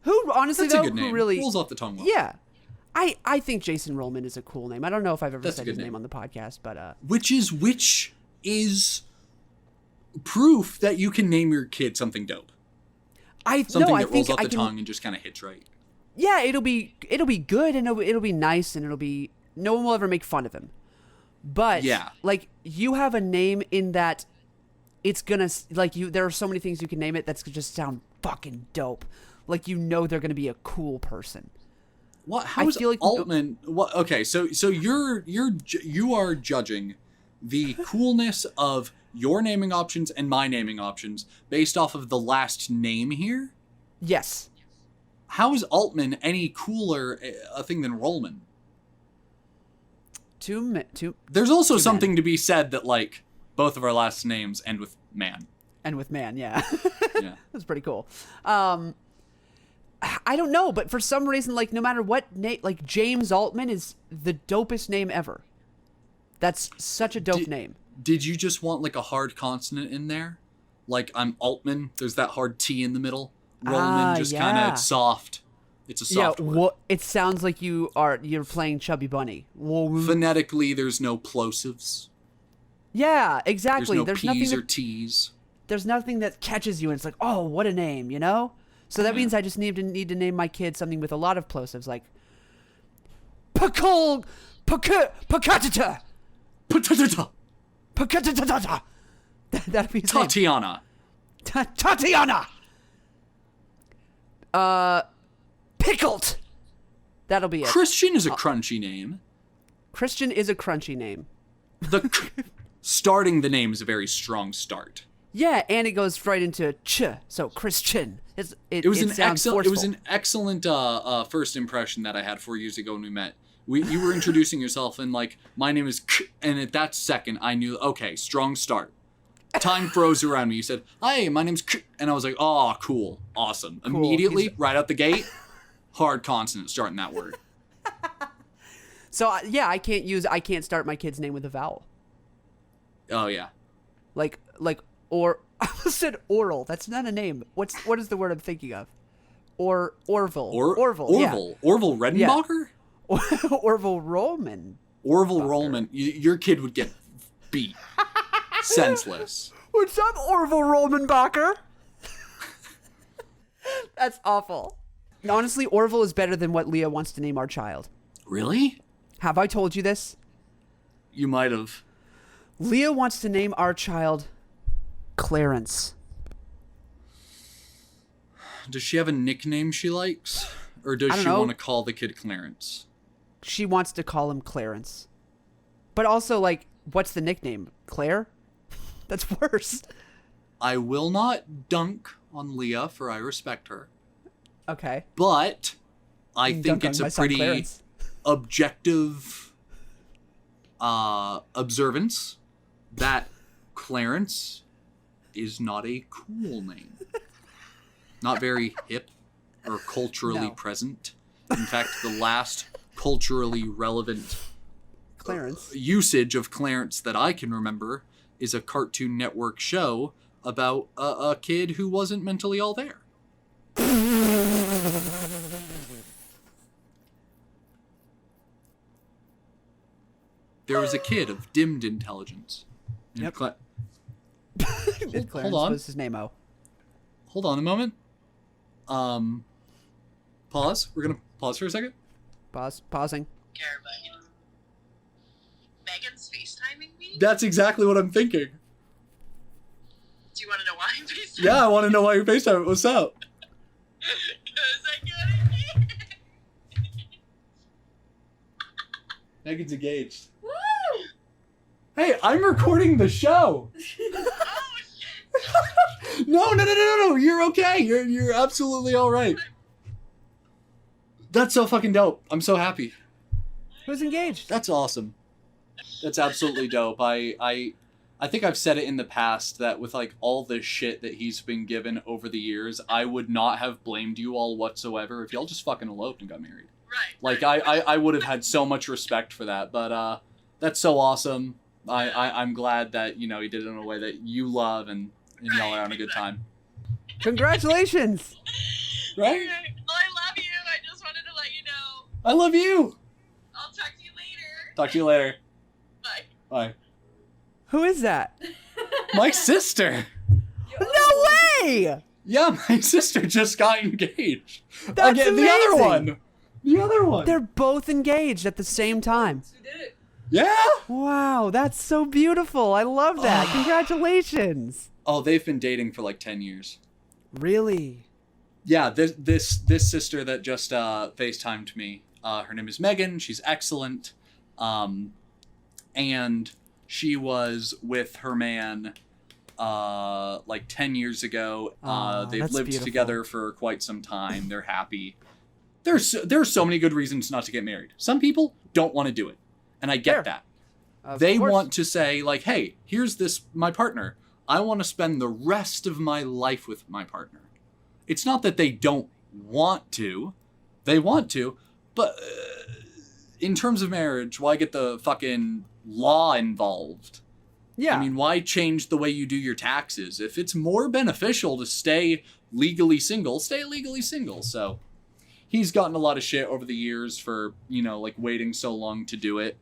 Who honestly That's a though, good name. who really Rolls off the tongue well. Yeah. I think Jason Rollman is a cool name. I don't know if I've ever That's a said good his name. name on the podcast, but Which is proof that you can name your kid something dope. Something I that rolls think off I the can. tongue and just kind of hits right. Yeah, it'll be good and it'll be nice and no one will ever make fun of him. But Yeah. like you have a name in that it's gonna there are so many things you can name it that's gonna just sound fucking dope. Like they're gonna be a cool person. What? How is feel like- Altman? What? Okay, so you are judging the coolness of your naming options and my naming options based off of the last name here. Yes. How is Altman any cooler a thing than Rollman? Two There's also Two something to be said that like both of our last names end with man. and with man, yeah. Yeah. That's pretty cool. I don't know, but for some reason, like no matter what name, like James Altman is the dopest name ever. That's such a dope name. Did you just want like a hard consonant in there? Like I'm Altman. There's that hard T in the middle. Rollman just kind yeah. of soft. It's a soft word. It sounds like you're playing Chubby Bunny. Phonetically, there's no plosives. Yeah, There's exactly. no There's P's nothing or that, T's. there's nothing that catches you and it's like, "Oh, what a name," you know? So that means I just need to name my kid something with a lot of plosives like Pakul Pakatata. Patata. Pakatata. That'd be his name. Tatiana. Tatiana. Pickled. That'll be it. Christian is a crunchy name. Christian is a crunchy name. Starting the name is a very strong start. Yeah, and it goes right into ch. So Christian. It was sounds an excellent first impression that I had 4 years ago when we met. You were introducing yourself and like my name is K, and at that second I knew okay, strong start. Time froze around me. You said, "Hi, my name's K," and I was like, "Oh, cool, awesome." Cool. Immediately, right out the gate, hard consonant starting that word. So yeah, I can't start my kid's name with a vowel. Oh yeah. Or I almost said oral. That's not a name. What is the word I'm thinking of? Orville. Orville. Yeah. Orville Redenbacher? Orville Rollman. Orville Rollman. Your kid would get beat. Senseless. What's up, Orville Rollmanbacher? That's awful. Honestly, Orville is better than what Leah wants to name our child. Really? Have I told you this? You might have. Leah wants to name our child Clarence. Does she have a nickname she likes? Or does I don't she know. want to call the kid Clarence? She wants to call him Clarence. But also, like, what's the nickname? Claire? That's worse. I will not dunk on Leah, for I respect her. Okay. But I You can think dunk it's on my a son pretty Clarence. objective observance that Clarence is not a cool name. Not very hip or culturally No. present. In fact, the last culturally relevant Clarence. usage of Clarence that I can remember is a Cartoon Network show about a kid who wasn't mentally all there. There was a kid of dimmed intelligence. Yep. Hold Clarence on. was his name-o. Hold on a moment. Pause. We're gonna pause for a second. Pausing. Care, but Megan's FaceTiming me? That's exactly what I'm thinking. Do you want to know why I'm FaceTiming? Yeah, I want to know why you're FaceTiming. What's up? Because I got Megan's engaged. Woo! Hey, I'm recording the show. Oh, shit. No. You're okay. You're absolutely all right. That's so fucking dope. I'm so happy. Who's engaged? That's awesome. That's absolutely dope. I think I've said it in the past that with like all the shit that he's been given over the years, I would not have blamed you all whatsoever if y'all just fucking eloped and got married. Right. Like right. I would have had so much respect for that. But that's so awesome. I'm glad that, you know, he did it in a way that you love and y'all are having a good time. Congratulations. Right? Well, I love you. I just wanted to let you know. I love you. I'll talk to you later. Talk to you later. Bye. Bye. Who is that? My sister. No way! Yeah, my sister just got engaged. That's Again, amazing. the other one. The other one. They're both engaged at the same time. We did it. Yeah. Wow, that's so beautiful. I love that. Congratulations. Oh, they've been dating for like 10 years. Really? Yeah, this sister that just FaceTimed me. Her name is Megan. She's excellent. And she was with her man like 10 years ago. They've that's lived beautiful. together for quite some time. They're happy. There are so many good reasons not to get married. Some people don't want to do it. And I get Fair. that. Of They course. want to say like, hey, here's my partner. I want to spend the rest of my life with my partner. It's not that they don't want to. They want to. But in terms of marriage, why get the fucking law involved? Yeah. I mean, why change the way you do your taxes? If it's more beneficial to stay legally single, stay legally single. So he's gotten a lot of shit over the years for, you know, like waiting so long to do it.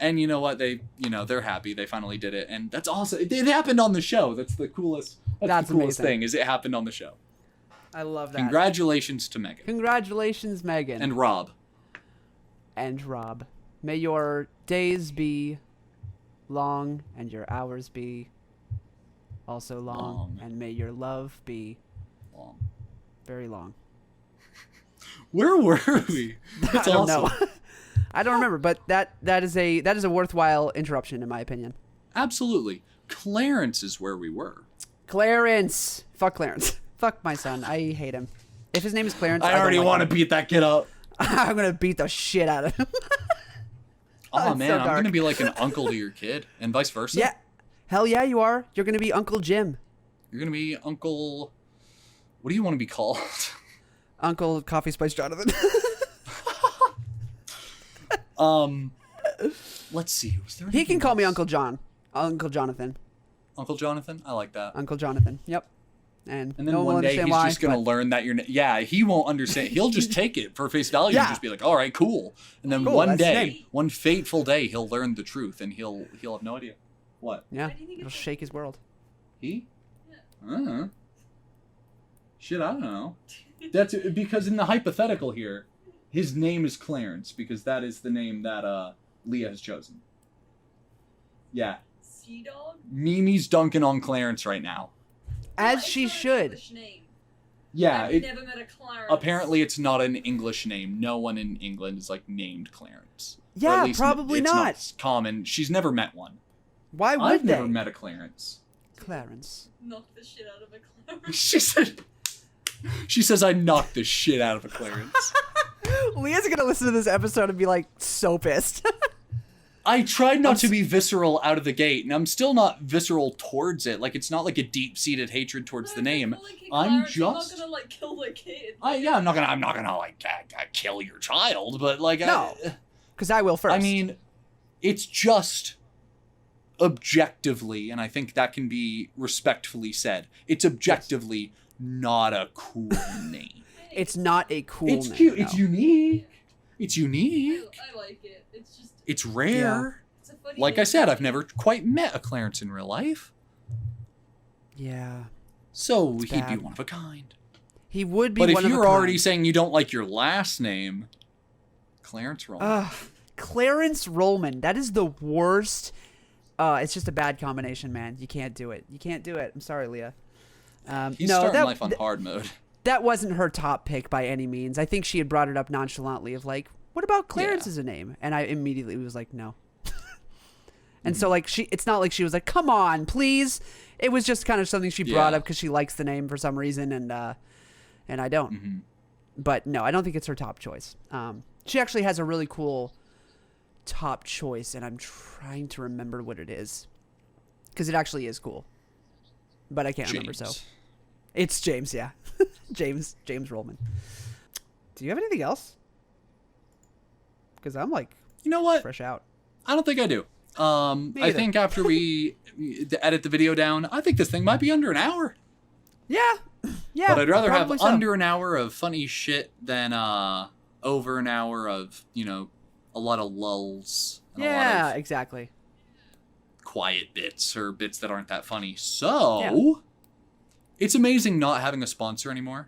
And you know what? They're happy. They finally did it. And that's awesome. It happened on the show. That's the coolest. That's the coolest amazing. thing is it happened on the show. I love that. Congratulations to Megan. Congratulations, Megan. And Rob. And Rob. May your days be long and your hours be also long. Long. And may your love be Long. very long. Where were we? That's I don't awesome. know. I don't remember, but that is a worthwhile interruption in my opinion. Absolutely. Clarence is where we were. Clarence. Fuck Clarence. Fuck my son. I hate him. If his name is Clarence, I already want to beat that kid up. I'm gonna beat the shit out of him. Oh It's man, so I'm dark. gonna be like an uncle to your kid, and vice versa. Yeah. Hell yeah, you are. You're gonna be Uncle Jim. You're gonna be Uncle. What do you want to be called? Uncle Coffee Spice Jonathan. Let's see. Was there He anything can call me else? Uncle John. Uncle Jonathan. Uncle Jonathan. I like that. Uncle Jonathan. Yep. And And then no one will one day understand he's why, just gonna but learn that you're. Yeah, he won't understand. He'll just take it for face value Yeah. and just be like, "All right, cool." And then Cool, one that's his day, name. one fateful day, he'll learn the truth, and he'll have no idea. What? yeah, Why do you think it'll it's- shake his world. He? Yeah. I don't know. Shit, I don't know. That's because in the hypothetical here, his name is Clarence because that is the name that Leah has chosen. Yeah, Sea Dog? Mimi's dunking on Clarence right now. As It's she not an should. English name. Yeah, I've never met a Clarence. apparently it's not an English name. No one in England is like named Clarence. Or at Yeah, least probably it's not. common. She's never met one. Why would I've they? never met a Clarence. Clarence. Knock the shit out of a Clarence. She says I knocked the shit out of a Clarence. Leah's gonna listen to this episode and be like so pissed. I tried not to be visceral out of the gate, and I'm still not visceral towards it. Like, it's not like a deep-seated hatred towards the name. I'm just... not gonna like kill the kid. I'm not gonna like kill your child, but like... No. Because I will first. I mean, it's just objectively, and I think that can be respectfully said, it's objectively not a cool name. it's not a cool It's name. cute. no. It's unique. It's unique. I like it. It's just. It's rare. It's a funny Like I name. said, I've never quite met a Clarence in real life. Yeah. So It's he'd be bad. one of a kind. He would be But one if of a you're already kind. saying you don't like your last name, Clarence Rollman. Clarence Rollman. That is the worst. It's just a bad combination, man. You can't do it. You can't do it. I'm sorry, Leah. He's no, starting that, life on hard mode. that wasn't her top pick by any means. I think she had brought it up nonchalantly of like, what about Clarence Yeah. as a name? And I immediately was like, no. And so like it's not like she was like, come on, please. It was just kind of something she brought Yeah. up because she likes the name for some reason, and I don't. Mm-hmm. But no, I don't think it's her top choice. She actually has a really cool top choice, and I'm trying to remember what it is because it actually is cool, but I can't remember. So it's James, yeah, James Rollman. Do you have anything else? Because I'm like, You know what? fresh out. I don't think I do. I either. think after we edit the video down, I think this thing might be under an hour. Yeah, yeah. But I'd rather have probably so. under an hour of funny shit than over an hour of, a lot of lulls and a Yeah, lot of exactly. quiet bits or bits that aren't that funny. So, it's amazing not having a sponsor anymore.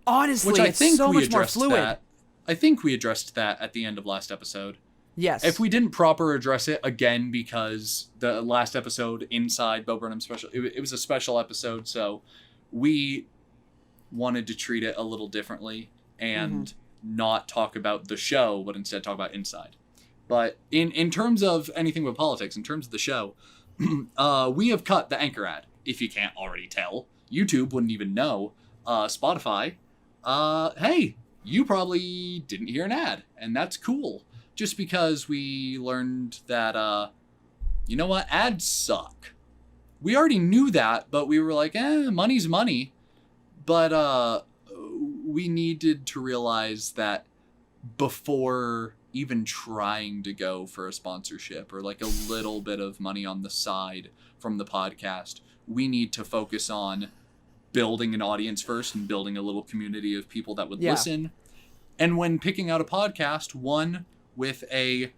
Honestly, Which I it's think so we much more addressed fluid. that. I think we addressed that at the end of last episode. Yes. If we didn't proper address it again, because the last episode inside Bo Burnham special, it was a special episode, so we wanted to treat it a little differently and not talk about the show, but instead talk about inside. But in terms of anything with politics, in terms of the show, we have cut the anchor ad. If you can't already tell, YouTube wouldn't even know. Spotify, hey, you probably didn't hear an ad, and that's cool. Just because we learned that, you know what, ads suck. We already knew that, but we were like, money's money. But we needed to realize that before even trying to go for a sponsorship or like a little bit of money on the side from the podcast, we need to focus on building an audience first and building a little community of people that would listen. And when picking out a podcast, one with a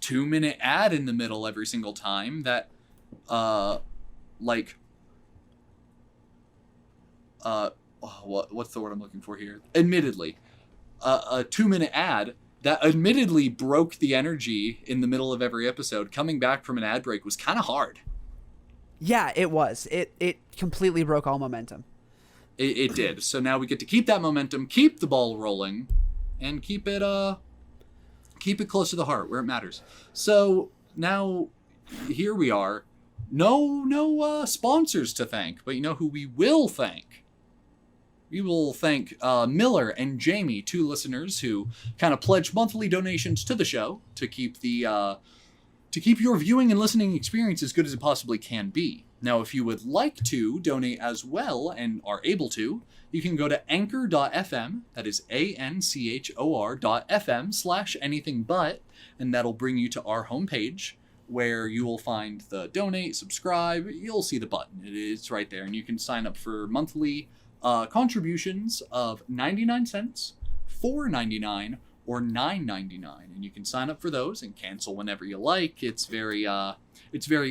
2-minute ad in the middle every single time that what's the word I'm looking for here? Admittedly, a 2-minute ad that admittedly broke the energy in the middle of every episode. Coming back from an ad break was kind of hard. Yeah, it was. It completely broke all momentum. It did. So now we get to keep that momentum, keep the ball rolling, and keep it close to the heart where it matters. So now here we are. No sponsors to thank, but you know who we will thank? We will thank Miller and Jamie, 2 listeners who kind of pledge monthly donations to the show to keep your viewing and listening experience as good as it possibly can be. Now, if you would like to donate as well and are able to, you can go to anchor.fm, that is anchor.fm/anythingbut, and that'll bring you to our homepage where you will find the donate, subscribe, you'll see the button. It's right there, and you can sign up for monthly contributions of 99 cents, $4.99, or $9.99, and you can sign up for those and cancel whenever you like. It's very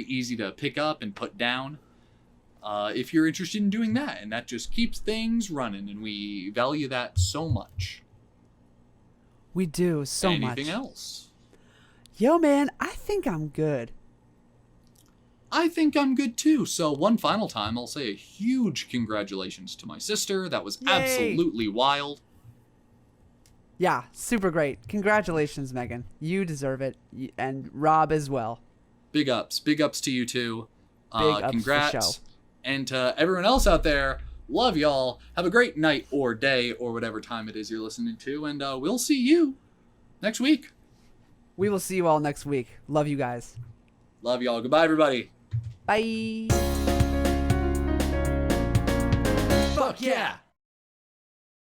easy to pick up and put down if you're interested in doing that, and that just keeps things running, and we value that so much. We do so much. Anything else? Yo, man, I think I'm good. I think I'm good too. So one final time, I'll say a huge congratulations to my sister. That was Yay. absolutely wild. Yeah, super great. Congratulations, Megan. You deserve it, and Rob as well. Big ups to you too. Big ups Congrats. for show. And to everyone else out there, love y'all. Have a great night or day or whatever time it is you're listening to, and we'll see you next week. We will see you all next week. Love you guys. Love y'all. Goodbye, everybody. Bye. Fuck yeah.